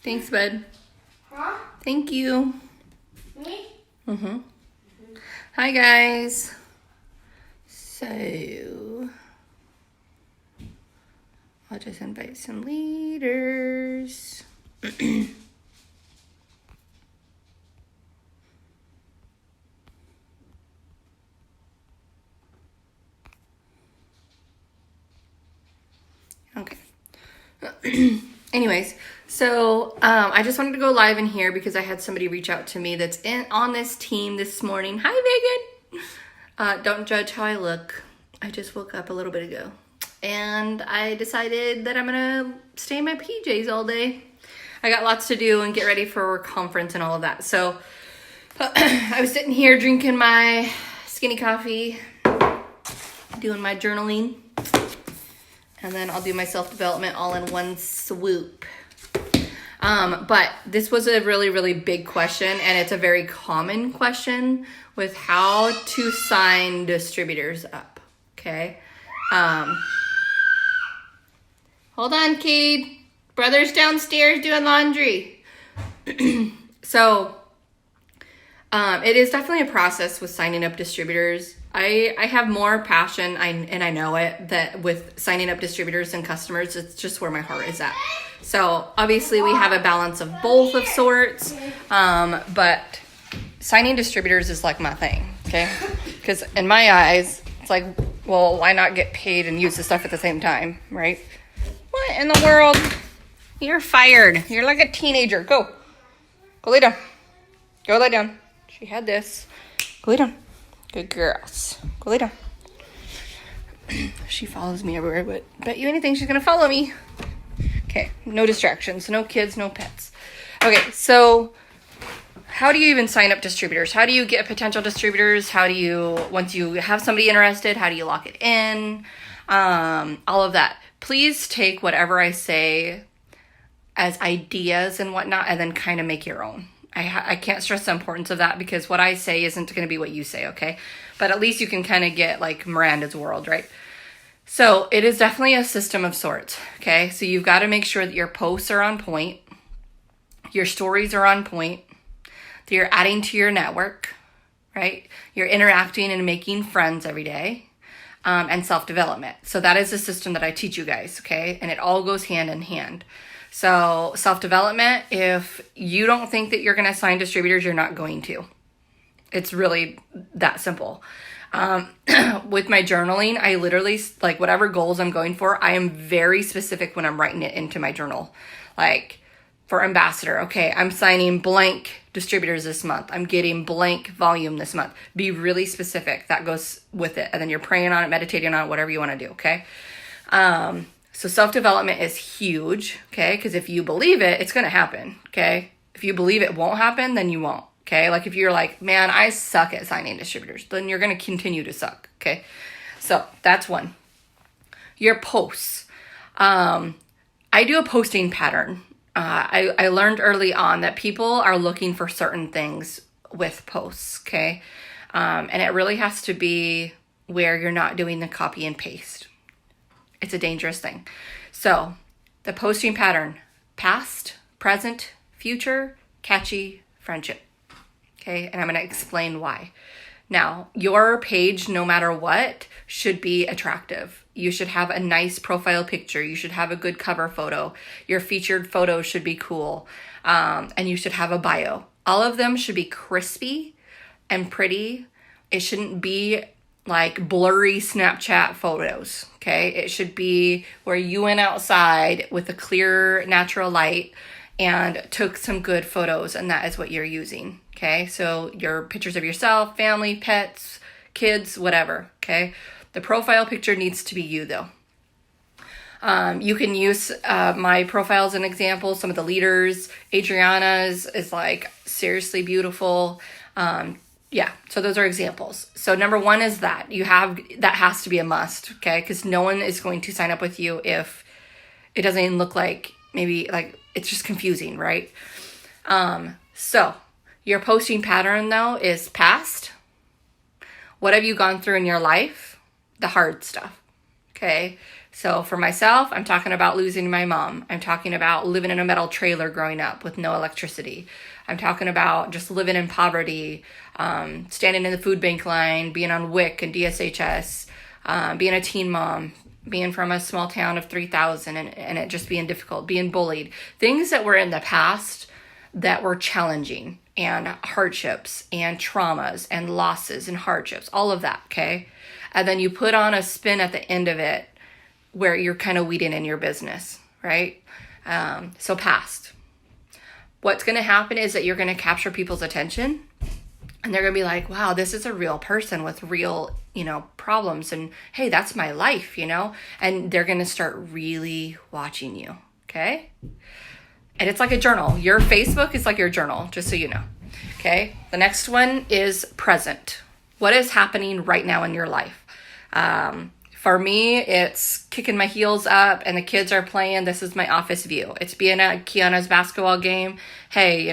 Thanks, bud. Huh? Thank you. Me? Mm-hmm. Hi, guys. So, I'll just invite some leaders. Okay. Anyways, so I just wanted to go live in here because I had somebody reach out to me that's on this team this morning. Hi, Megan. Don't judge how I look. I just woke up a little bit ago. And I decided that I'm going to stay in my PJs all day. I got lots to do and get ready for conference and all of that. So I was sitting here drinking my skinny coffee, doing my journaling. And then I'll do my self-development all in one swoop. But this was a really, really big question, and it's a very common question with how to sign distributors up, okay? Hold on, Cade. Brother's downstairs doing laundry. So, it is definitely a process with signing up distributors. I have more passion, and I know it, that with signing up distributors and customers, it's just where my heart is at. So obviously we have a balance of both of sorts, but signing distributors is like my thing, okay? Because in my eyes, it's like, well, why not get paid and use the stuff at the same time, right? What in the world? You're fired. You're like a teenager. Go lay down. Go lay down. She had this. Go lay down. Good girls. Go lay down. She follows me everywhere, but bet you anything she's going to follow me. Okay, no distractions, no kids, no pets. Okay, so how do you even sign up distributors? How do you get potential distributors? How do you, once you have somebody interested, how do you lock it in? All of that. Please take whatever I say as ideas and whatnot and then kind of make your own. I can't stress the importance of that because what I say isn't going to be what you say, okay? But at least you can kind of get like Miranda's world, right? So it is definitely a system of sorts, okay? So you've got to make sure that your posts are on point, your stories are on point, that you're adding to your network, right? You're interacting and making friends every day, and self-development. So that is the system that I teach you guys, okay? And it all goes hand in hand. So self-development, if you don't think that you're going to sign distributors, you're not going to. It's really that simple. With my journaling, I literally, like whatever goals I'm going for, I am very specific when I'm writing it into my journal. Like for ambassador, okay, I'm signing blank distributors this month. I'm getting blank volume this month. Be really specific. That goes with it. And then you're praying on it, meditating on it, whatever you want to do, okay? So self-development is huge, okay? Because if you believe it, it's going to happen, okay? If you believe it won't happen, then you won't, okay? Like if you're like, man, I suck at signing distributors, then you're going to continue to suck, okay? So that's one. Your posts. I do a posting pattern. I learned early on that people are looking for certain things with posts, okay? And it really has to be where you're not doing the copy and paste. It's a dangerous thing. So the posting pattern, past, present, future, catchy, friendship. Okay, and I'm going to explain why. Now, your page, no matter what, should be attractive. You should have a nice profile picture. You should have a good cover photo. Your featured photos should be cool. And you should have a bio. All of them should be crispy and pretty. It shouldn't be like blurry Snapchat photos, okay? It should be where you went outside with a clear natural light and took some good photos, and that is what you're using, okay? So your pictures of yourself, family, pets, kids, whatever, okay? The profile picture needs to be you, though. You can use my profile as an example. Some of the leaders, Adriana's is like seriously beautiful. Yeah, so those are examples. So number one is that that has to be a must, okay? Because no one is going to sign up with you if it doesn't even look like, maybe like it's just confusing, right? So your posting pattern though is past. What have you gone through in your life? The hard stuff, okay? So for myself, I'm talking about losing my mom. I'm talking about living in a metal trailer growing up with no electricity. I'm talking about just living in poverty, standing in the food bank line, being on WIC and DSHS, being a teen mom, being from a small town of 3,000 and it just being difficult, being bullied. Things that were in the past that were challenging, and hardships and traumas and losses and hardships, all of that, okay? And then you put on a spin at the end of it where you're kind of weeding in your business, right? So past. What's going to happen is that you're going to capture people's attention, and they're going to be like, wow, this is a real person with real, problems. And hey, that's my life, and they're going to start really watching you. Okay. And it's like a journal. Your Facebook is like your journal, just so you know. Okay. The next one is present. What is happening right now in your life? For me, it's kicking my heels up and the kids are playing. This is my office view. It's being at Kiana's basketball game. Hey,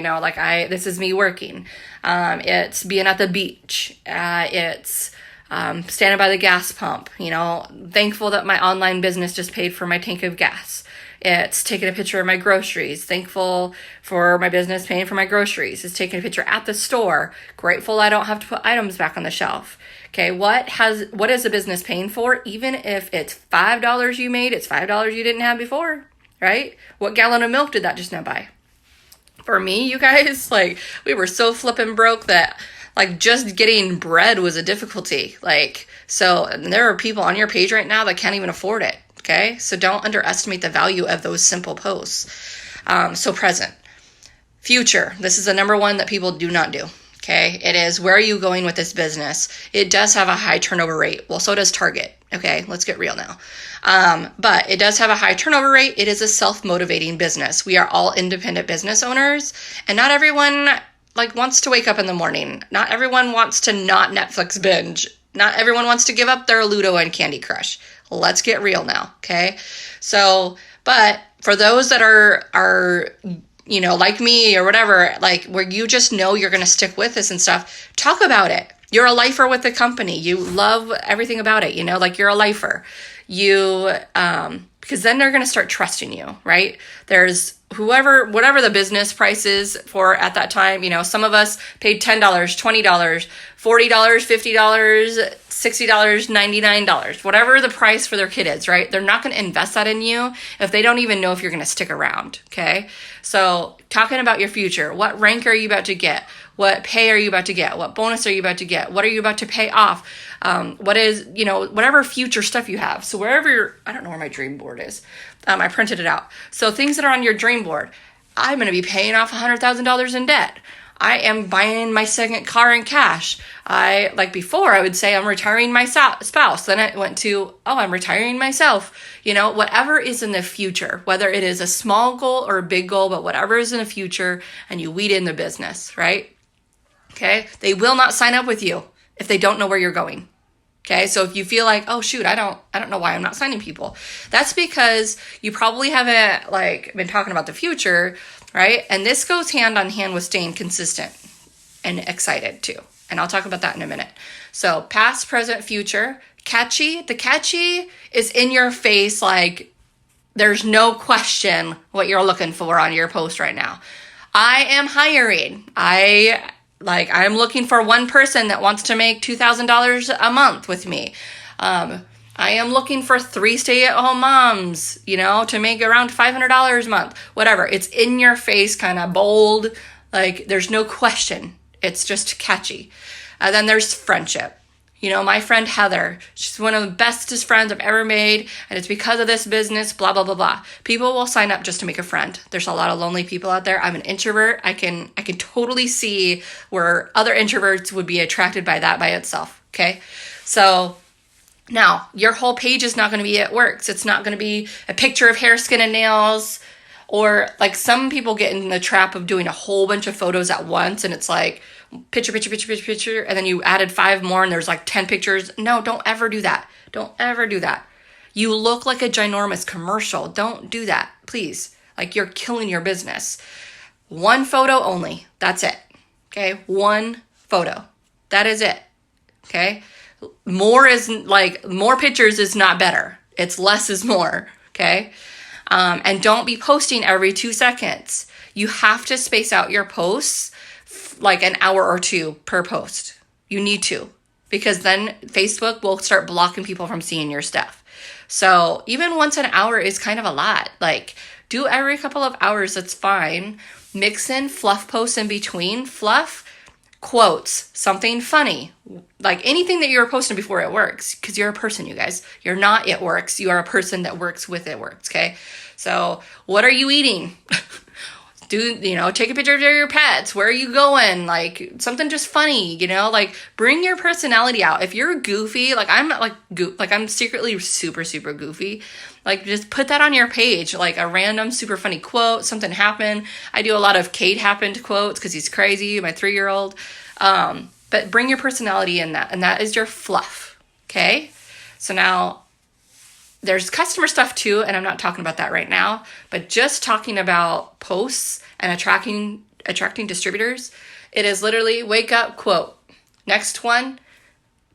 this is me working. It's being at the beach. It's standing by the gas pump, thankful that my online business just paid for my tank of gas. It's taking a picture of my groceries, thankful for my business paying for my groceries. It's taking a picture at the store, grateful I don't have to put items back on the shelf. Okay, what is the business paying for? Even if it's $5 you made, it's $5 you didn't have before, right? What gallon of milk did that just now buy? For me, you guys, we were so flippin' broke that just getting bread was a difficulty. So there are people on your page right now that can't even afford it. Okay, so don't underestimate the value of those simple posts. So present. Future. This is the number one that people do not do. Okay, it is, where are you going with this business? It does have a high turnover rate. Well, so does Target. Okay, let's get real now. But it does have a high turnover rate. It is a self-motivating business. We are all independent business owners, and not everyone wants to wake up in the morning. Not everyone wants to not Netflix binge. Not everyone wants to give up their Ludo and Candy Crush. Let's get real now, okay? So, but for those that are like me or whatever, where you just know you're going to stick with this and stuff, talk about it. You're a lifer with the company. You love everything about it, you're a lifer. Because then they're going to start trusting you, right? There's whatever the business price is for at that time, some of us paid $10, $20, $40, $50, $60, $99, whatever the price for their kid is, right? They're not going to invest that in you if they don't even know if you're going to stick around, okay? So talking about your future, what rank are you about to get? What pay are you about to get? What bonus are you about to get? What are you about to pay off? What is, whatever future stuff you have. So wherever I don't know where my dream board is. I printed it out. So things that are on your dream board. I'm going to be paying off $100,000 in debt. I am buying my second car in cash. Before I would say I'm retiring my spouse. Then it went to, I'm retiring myself. Whatever is in the future, whether it is a small goal or a big goal, but whatever is in the future, and you weed in the business, right? Okay. They will not sign up with you if they don't know where you're going. Okay. So if you feel like, oh shoot, I don't know why I'm not signing people. That's because you probably haven't been talking about the future, right? And this goes hand on hand with staying consistent and excited too. And I'll talk about that in a minute. So past, present, future, catchy. The catchy is in your face. There's no question what you're looking for on your post right now. I am hiring. I'm looking for one person that wants to make $2,000 a month with me. I am looking for 3 stay-at-home moms, to make around $500 a month, whatever. It's in your face, kind of bold. There's no question. It's just catchy. Then there's friendship. My friend Heather, she's one of the bestest friends I've ever made, and it's because of this business, blah, blah, blah, blah. People will sign up just to make a friend. There's a lot of lonely people out there. I'm an introvert. I can totally see where other introverts would be attracted by that by itself, okay? So now, your whole page is not going to be it works. It's not going to be a picture of hair, skin, and nails, or some people get in the trap of doing a whole bunch of photos at once, and it's picture, and then you added 5 more and there's 10 pictures. No, don't ever do that. Don't ever do that. You look like a ginormous commercial. Don't do that, please. You're killing your business. 1 photo only. That's it. Okay? 1 photo. That is it. Okay? More pictures is not better. It's less is more, okay? And don't be posting every 2 seconds. You have to space out your posts like an hour or two per post. You need to, because then Facebook will start blocking people from seeing your stuff. So even once an hour is kind of a lot. Like, do every couple of hours, that's fine. Mix in fluff posts in between. Fluff, quotes, something funny. Like anything that you were posting before it works, because you're a person, you guys. You're not it works. You are a person that works with it works, okay? So what are you eating? Take a picture of your pets. Where are you going? Like something just funny, like bring your personality out. If you're goofy, like I'm secretly super, super goofy. Like just put that on your page, like a random super funny quote, something happened. I do a lot of Kate happened quotes because he's crazy, my 3-year-old. But bring your personality in that, and that is your fluff, okay? So now there's customer stuff too, and I'm not talking about that right now, but just talking about posts and attracting distributors, it is literally wake up, quote, next one,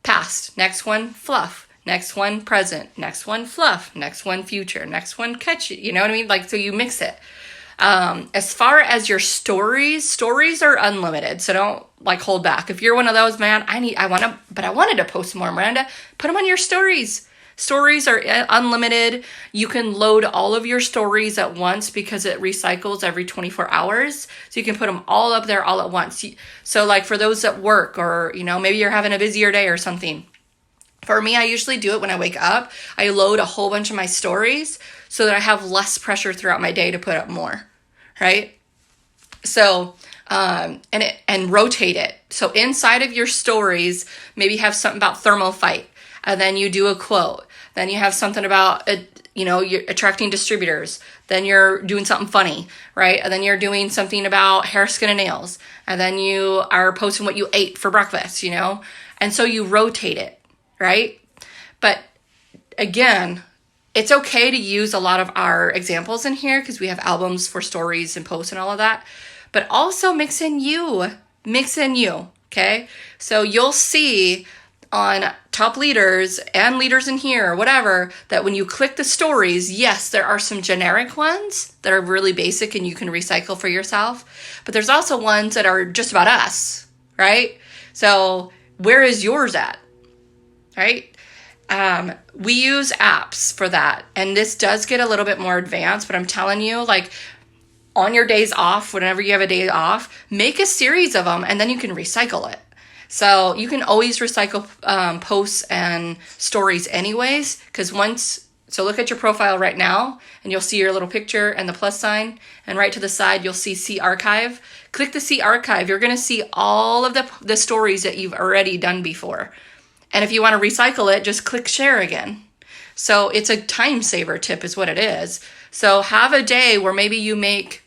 past, next one, fluff, next one, present, next one, fluff, next one, future, next one, catchy, you know what I mean? Like, so you mix it. As far as your stories are unlimited, so don't like hold back. If you're one of those, man, I wanted to post more, Miranda, put them on your stories. Stories are unlimited. You can load all of your stories at once because it recycles every 24 hours. So you can put them all up there all at once. So like for those at work, or, maybe you're having a busier day or something. For me, I usually do it when I wake up. I load a whole bunch of my stories so that I have less pressure throughout my day to put up more, right? So, and rotate it. So inside of your stories, maybe have something about thermal fight. And then you do a quote. Then you have something about, you're attracting distributors. Then you're doing something funny, right? And then you're doing something about hair, skin, and nails. And then you are posting what you ate for breakfast, And so you rotate it, right? But again, it's okay to use a lot of our examples in here because we have albums for stories and posts and all of that. But also mix in you, okay? So you'll see on top leaders and leaders in here or whatever, that when you click the stories, yes, there are some generic ones that are really basic and you can recycle for yourself, but there's also ones that are just about us, right? So where is yours at, right? We use apps for that, and this does get a little bit more advanced, but I'm telling you, like on your days off, whenever you have a day off, make a series of them and then you can recycle it. So you can always recycle posts and stories anyways, because so look at your profile right now and you'll see your little picture and the plus sign, and right to the side, you'll see archive. Click the see archive. You're going to see all of the stories that you've already done before. And if you want to recycle it, just click share again. So it's a time saver tip is what it is. So have a day where maybe you make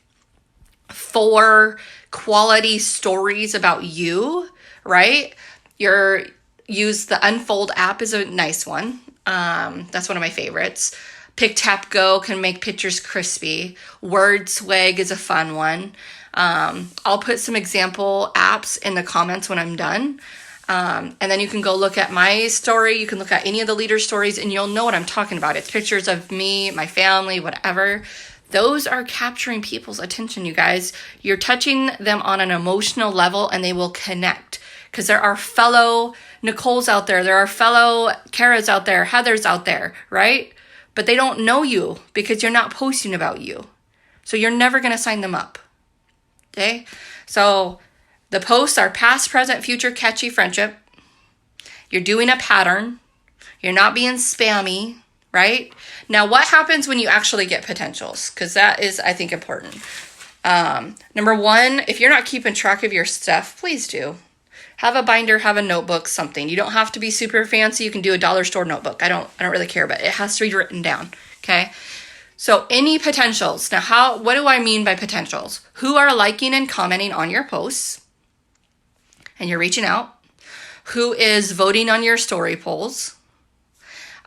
4 quality stories about you, right? Use the Unfold app is a nice one. That's one of my favorites. Pick, Tap, Go can make pictures crispy. Word Swag is a fun one. I'll put some example apps in the comments when I'm done. And then you can go look at my story. You can look at any of the leader stories and you'll know what I'm talking about. It's pictures of me, my family, whatever. Those are capturing people's attention, you guys. You're touching them on an emotional level and they will connect. Because there are fellow Nicoles out there. There are fellow Karas out there, Heathers out there, right? But they don't know you because you're not posting about you. So you're never going to sign them up. Okay? So the posts are past, present, future, catchy, friendship. You're doing a pattern. You're not being spammy, right? Now, what happens when you actually get potentials? Because that is, I think, important. Number 1, if you're not keeping track of your stuff, please do. Have a binder, have a notebook, something. You don't have to be super fancy. You can do a dollar store notebook. I don't really care, but it has to be written down, okay? So any potentials. Now, what do I mean by potentials? Who are liking and commenting on your posts? And you're reaching out. Who is voting on your story polls?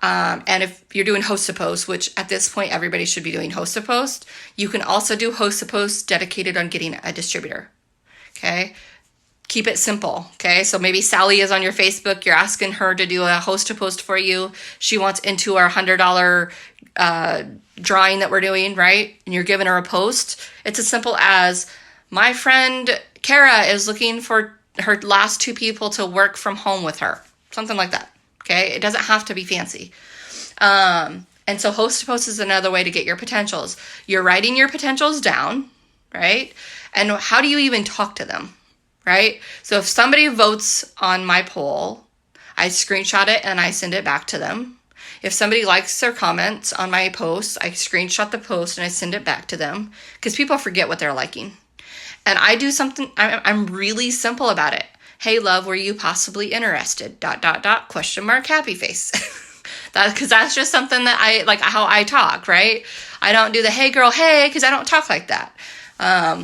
And if you're doing host to post, which at this point, everybody should be doing host to post, you can also do host to post dedicated on getting a distributor, okay? keep it simple, okay? So maybe Sally is on your Facebook. You're asking her to do a host a post for you. She wants into our $100 drawing that we're doing, right? And you're giving her a post. It's as simple as, my friend Kara is looking for her last 2 people to work from home with her. Something like that, okay? It doesn't have to be fancy. And so host to post is another way to get your potentials. You're writing your potentials down, right? And how do you even talk to them, right? So if somebody votes on my poll, I screenshot it and I send it back to them. If somebody likes their comments on my posts, I screenshot the post and I send it back to them, because people forget what they're liking. And I do something, I'm really simple about it. Hey, love, were you possibly interested? ... happy face. Because that's just something that I, like how I talk, right? I don't do the hey girl, hey, because I don't talk like that.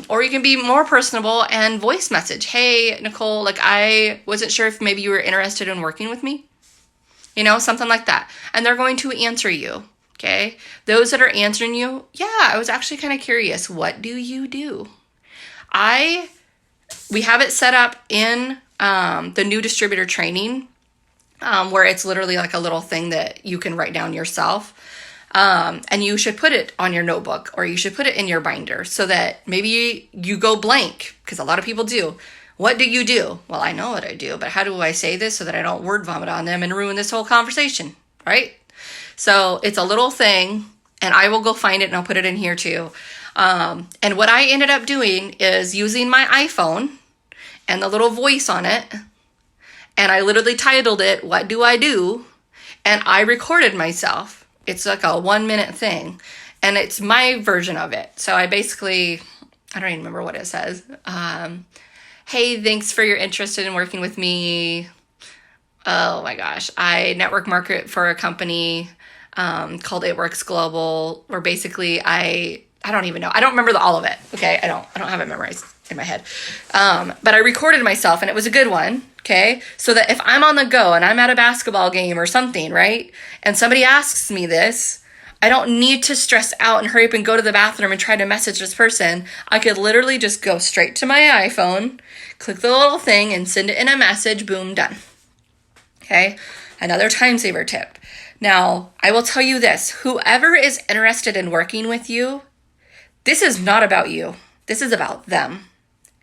Or you can be more personable and voice message. Hey, Nicole, like I wasn't sure if maybe you were interested in working with me. You know, something like that. And they're going to answer you, okay? Those that are answering you, yeah, I was actually kind of curious. What do you do? We have it set up in the new distributor training, where it's literally like a little thing that you can write down yourself. And you should put it on your notebook, or you should put it in your binder, so that maybe you go blank, because a lot of people do. What do you do? Well, I know what I do, but how do I say this so that I don't word vomit on them and ruin this whole conversation, right? So it's a little thing, and I will go find it and I'll put it in here too. And what I ended up doing is using my iPhone and the little voice on it, and I literally titled it, What Do I Do? And I recorded myself. It's like a 1-minute thing, and it's my version of it. So I basically, I don't even remember what it says. Hey, thanks for your interest in working with me. Oh my gosh. I network market for a company called It Works Global, where basically I don't even know. I don't remember all of it. Okay. I don't have it memorized in my head. But I recorded myself, and it was a good one. Okay. So that if I'm on the go and I'm at a basketball game or something, right? And somebody asks me this, I don't need to stress out and hurry up and go to the bathroom and try to message this person. I could literally just go straight to my iPhone, click the little thing, and send it in a message. Boom, done. Okay. Another time saver tip. Now, I will tell you this. Whoever is interested in working with you, this is not about you. This is about them.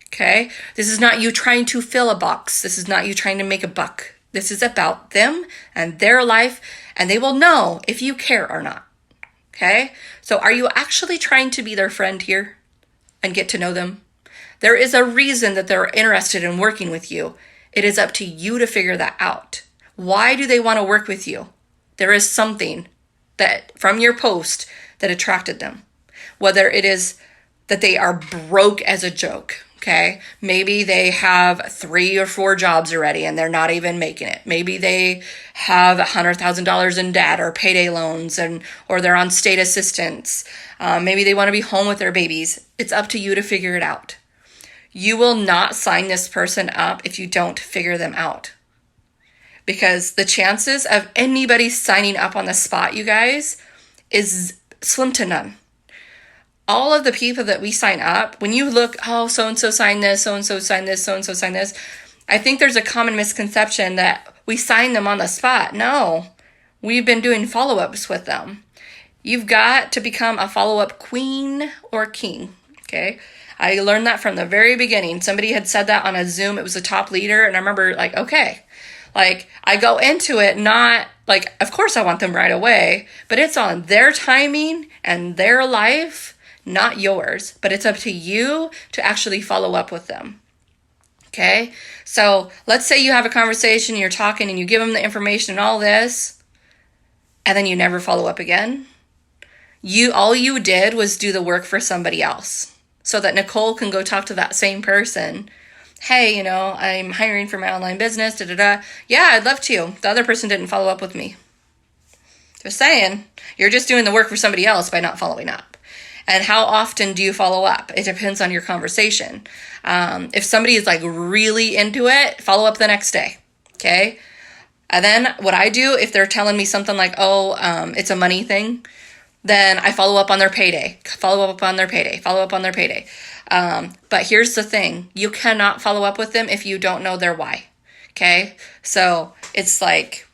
Okay? This is not you trying to fill a box. This is not you trying to make a buck. This is about them and their life, and they will know if you care or not. Okay? So are you actually trying to be their friend here and get to know them? There is a reason that they're interested in working with you. It is up to you to figure that out. Why do they want to work with you? There is something that from your post that attracted them. Whether it is that they are broke as a joke, okay? Maybe they have 3 or 4 jobs already and they're not even making it. Maybe they have $100,000 in debt or payday loans, or they're on state assistance. Maybe they want to be home with their babies. It's up to you to figure it out. You will not sign this person up if you don't figure them out. Because the chances of anybody signing up on the spot, you guys, is slim to none. All of the people that we sign up, when you look, oh, so-and-so signed this, so-and-so signed this, so-and-so signed this, I think there's a common misconception that we sign them on the spot. No, we've been doing follow-ups with them. You've got to become a follow-up queen or king, okay? I learned that from the very beginning. Somebody had said that on a Zoom. It was a top leader, and I remember like, okay. Like, I go into it not, like, of course I want them right away, but it's on their timing and their life, not yours. But it's up to you to actually follow up with them. Okay? So, let's say you have a conversation, you're talking, and you give them the information and all this, and then you never follow up again. All you did was do the work for somebody else, so that Nicole can go talk to that same person. Hey, I'm hiring for my online business, Yeah, I'd love to. The other person didn't follow up with me. Just saying, you're just doing the work for somebody else by not following up. And how often do you follow up? It depends on your conversation. If somebody is like really into it, follow up the next day. Okay? And then what I do, if they're telling me something like, it's a money thing, then I follow up on their payday, follow up on their payday, follow up on their payday. But here's the thing. You cannot follow up with them if you don't know their why. Okay? So it's like,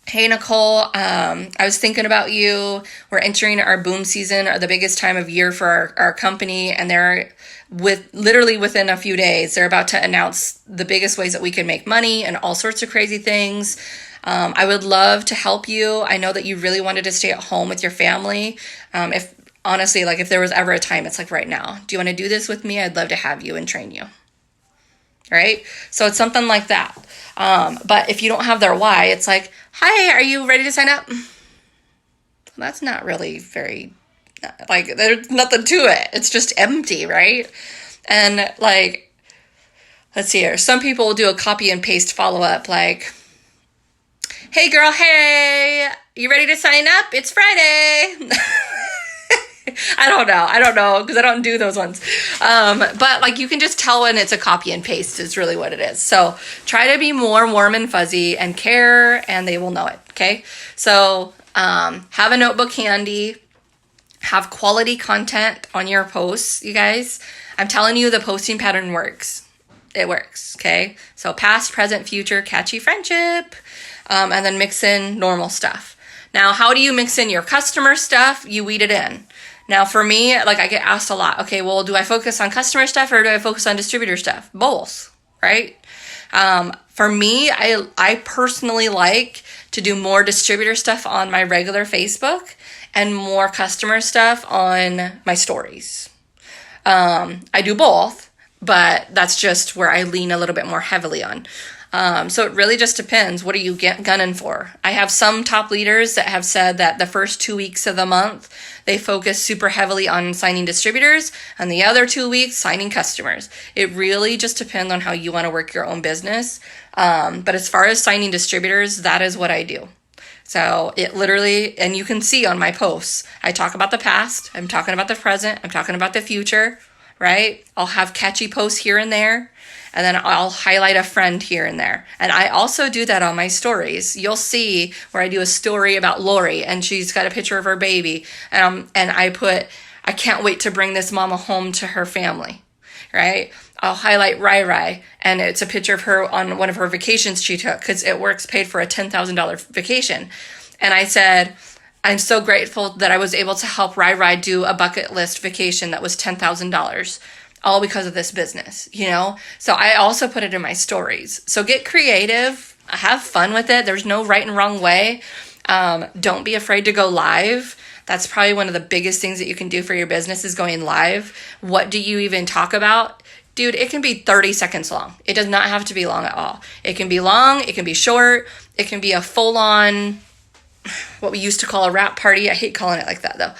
hey, Nicole, I was thinking about you. We're entering our boom season, or the biggest time of year for our company. And they're literally within a few days, they're about to announce the biggest ways that we can make money and all sorts of crazy things. I would love to help you. I know that you really wanted to stay at home with your family. If honestly, like if there was ever a time, it's like right now. Do you want to do this with me? I'd love to have you and train you. Right? So it's something like that. But if you don't have their why, it's like, hi, are you ready to sign up? Well, that's not really very, like, there's nothing to it. It's just empty, right? And like, let's see here. Some people will do a copy and paste follow-up, like, hey girl, hey, you ready to sign up? It's Friday. I don't know, because I don't do those ones. But like you can just tell when it's a copy and paste is really what it is. So try to be more warm and fuzzy and care, and they will know it. Okay. So have a notebook handy, have quality content on your posts, you guys. I'm telling you, the posting pattern works. It works. Okay. So past, present, future, catchy friendship, and then mix in normal stuff. Now, how do you mix in your customer stuff? You weed it in. Now, for me, like I get asked a lot, okay, well, do I focus on customer stuff or do I focus on distributor stuff? Both, right? For me, I personally like to do more distributor stuff on my regular Facebook and more customer stuff on my stories. I do both, but that's just where I lean a little bit more heavily on. So it really just depends. What are you gunning for? I have some top leaders that have said that the first 2 weeks of the month, they focus super heavily on signing distributors, and the other 2 weeks, signing customers. It really just depends on how you want to work your own business. But as far as signing distributors, that is what I do. So it literally, and you can see on my posts, I talk about the past, I'm talking about the present, I'm talking about the future, right? I'll have catchy posts here and there. And then I'll highlight a friend here and there. And I also do that on my stories. You'll see where I do a story about Lori, and she's got a picture of her baby. And I put, I can't wait to bring this mama home to her family, right? I'll highlight Rai Rai, and it's a picture of her on one of her vacations she took, because It Works paid for a $10,000 vacation. And I said, I'm so grateful that I was able to help Rai Rai do a bucket list vacation that was $10,000. All because of this business, you know? So I also put it in my stories. So get creative, have fun with it. There's no right and wrong way. Don't be afraid to go live. That's probably one of the biggest things that you can do for your business is going live. What do you even talk about? Dude, it can be 30 seconds long. It does not have to be long at all. It can be long, it can be short, it can be a full-on, what we used to call a rap party. I hate calling it like that though.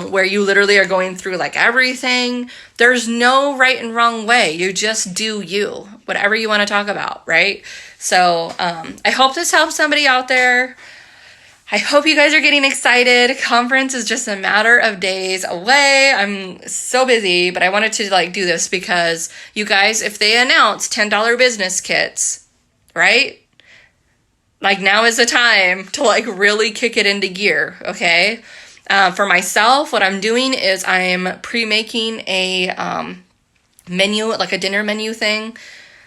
Where you literally are going through like everything. There's no right and wrong way. You just do you, whatever you want to talk about, right? So I hope this helps somebody out there. I hope you guys are getting excited. Conference is just a matter of days away. I'm so busy, but I wanted to like do this because you guys, if they announce $10 business kits, right? Like now is the time to like really kick it into gear, okay? For myself, what I'm doing is I'm pre-making a menu, like a dinner menu thing,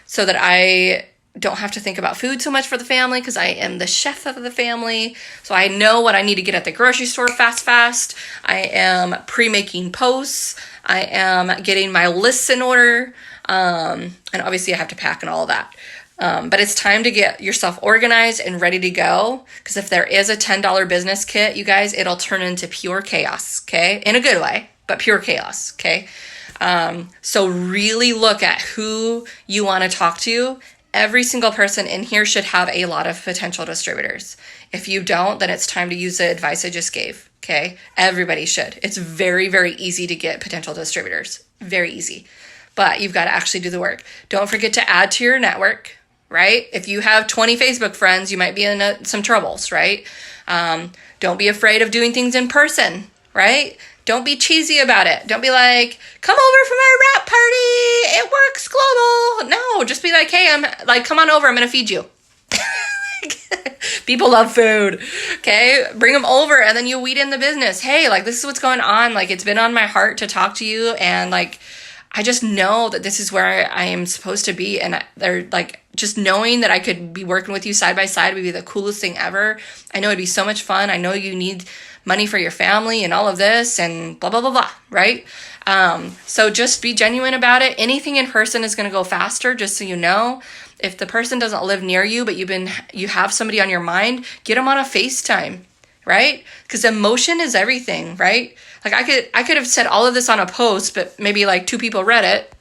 so that I don't have to think about food so much for the family because I am the chef of the family. So I know what I need to get at the grocery store fast. I am pre-making posts. I am getting my lists in order. And obviously I have to pack and all of that. But it's time to get yourself organized and ready to go. Because if there is a $10 business kit, you guys, it'll turn into pure chaos, okay? In a good way, but pure chaos, okay? So really look at who you want to talk to. Every single person in here should have a lot of potential distributors. If you don't, then it's time to use the advice I just gave, okay? Everybody should. It's very, very easy to get potential distributors. Very easy. But you've got to actually do the work. Don't forget to add to your network. Right? If you have 20 Facebook friends, you might be in some troubles, right? Don't be afraid of doing things in person, right? Don't be cheesy about it. Don't be like, come over for my wrap party. It Works global. No, just be like, hey, I'm like, come on over. I'm going to feed you. People love food. Okay. Bring them over and then you weed in the business. Hey, like this is what's going on. Like it's been on my heart to talk to you and like, I just know that this is where I am supposed to be. And they're like, just knowing that I could be working with you side by side would be the coolest thing ever. I know it'd be so much fun. I know you need money for your family and all of this and blah, blah, blah, blah, right? So just be genuine about it. Anything in person is going to go faster, just so you know. If the person doesn't live near you, but you have somebody on your mind, get them on a FaceTime, right? Because emotion is everything, right? Like I could have said all of this on a post, but maybe like 2 people read it.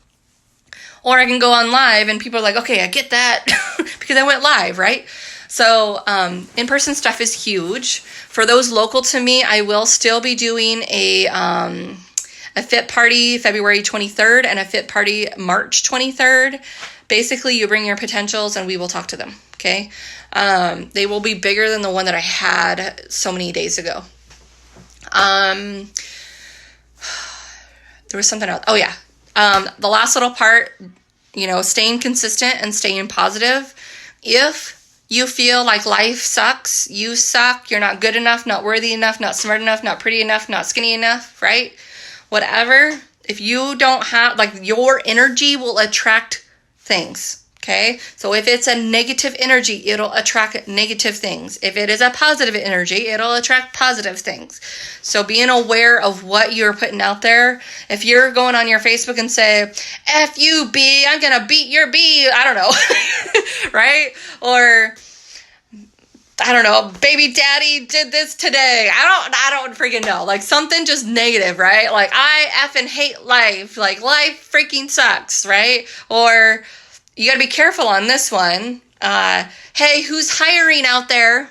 Or I can go on live and people are like, okay, I get that because I went live, right? So in-person stuff is huge. For those local to me, I will still be doing a fit party February 23rd and a fit party March 23rd. Basically, you bring your potentials and we will talk to them, okay? They will be bigger than the one that I had so many days ago. There was something else. Oh, yeah. The last little part, staying consistent and staying positive. If you feel like life sucks, you suck, you're not good enough, not worthy enough, not smart enough, not pretty enough, not skinny enough, right? Whatever. If you don't have, your energy will attract things, okay? So if it's a negative energy, it'll attract negative things. If it is a positive energy, it'll attract positive things. So being aware of what you're putting out there. If you're going on your Facebook and say, F you, B, I'm going to beat your B, I don't know, right? Or, I don't know, baby daddy did this today. I don't freaking know. Like something just negative, right? Like I effing hate life. Like life freaking sucks, right? Or you got to be careful on this one. Hey, who's hiring out there?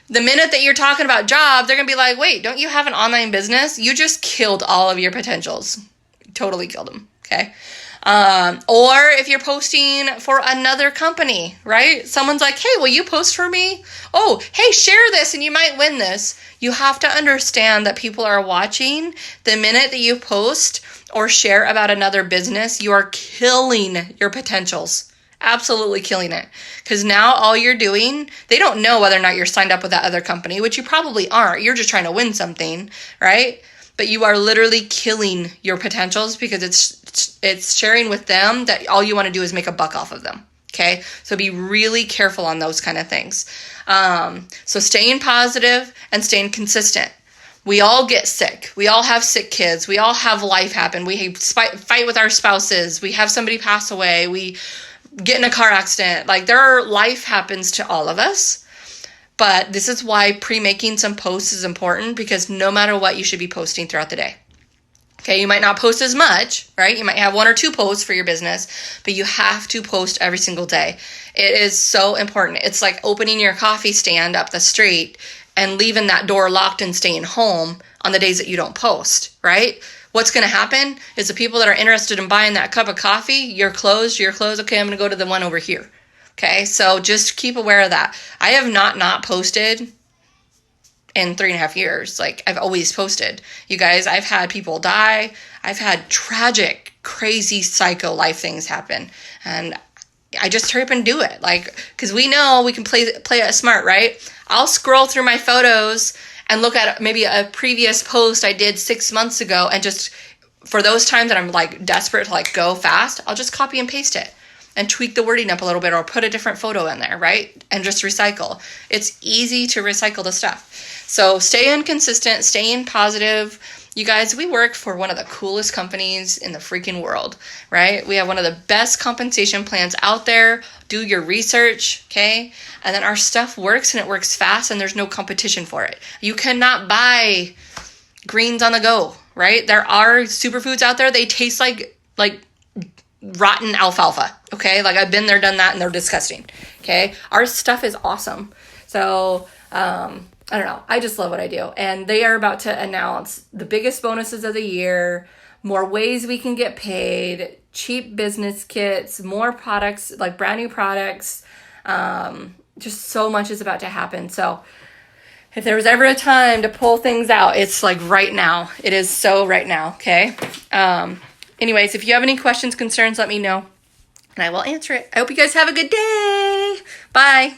The minute that you're talking about jobs, they're going to be like, wait, don't you have an online business? You just killed all of your potentials. Totally killed them, okay? Or if you're posting for another company, right? Someone's like, hey, will you post for me? Oh, hey, share this and you might win this. You have to understand that people are watching. The minute that you post or share about another business, you are killing your potentials. Absolutely killing it. Because now all you're doing, they don't know whether or not you're signed up with that other company, which you probably aren't. You're just trying to win something, right? But you are literally killing your potentials because it's sharing with them that all you want to do is make a buck off of them. Okay, so be really careful on those kind of things. So staying positive and staying consistent. We all get sick. We all have sick kids. We all have life happen. We fight with our spouses. We have somebody pass away. We get in a car accident. Life happens to all of us. But this is why pre-making some posts is important, because no matter what, you should be posting throughout the day. Okay, you might not post as much, right? You might have 1 or 2 posts for your business, but you have to post every single day. It is so important. It's like opening your coffee stand up the street and leaving that door locked and staying home on the days that you don't post, right? What's going to happen is the people that are interested in buying that cup of coffee, you're closed. Okay, I'm going to go to the one over here. Okay, so just keep aware of that. I have not posted in 3.5 years. I've always posted. You guys, I've had people die. I've had tragic, crazy, psycho life things happen. And I just hurry up and do it. Because we know we can play it smart, right? I'll scroll through my photos and look at maybe a previous post I did 6 months ago. And just for those times that I'm desperate to go fast, I'll just copy and paste it. And tweak the wording up a little bit or put a different photo in there, right? And just recycle. It's easy to recycle the stuff. So staying consistent, staying positive. You guys, we work for one of the coolest companies in the freaking world, right? We have one of the best compensation plans out there. Do your research, okay? And then our stuff works and it works fast and there's no competition for it. You cannot buy greens on the go, right? There are superfoods out there. They taste like rotten alfalfa, okay? I've been there, done that, and they're disgusting, okay? Our stuff is awesome. So, I don't know. I just love what I do. And they are about to announce the biggest bonuses of the year, more ways we can get paid, cheap business kits, more products, brand new products. Just so much is about to happen. So if there was ever a time to pull things out, it's right now. It is so right now, okay? Anyways, if you have any questions, concerns, let me know, and I will answer it. I hope you guys have a good day. Bye.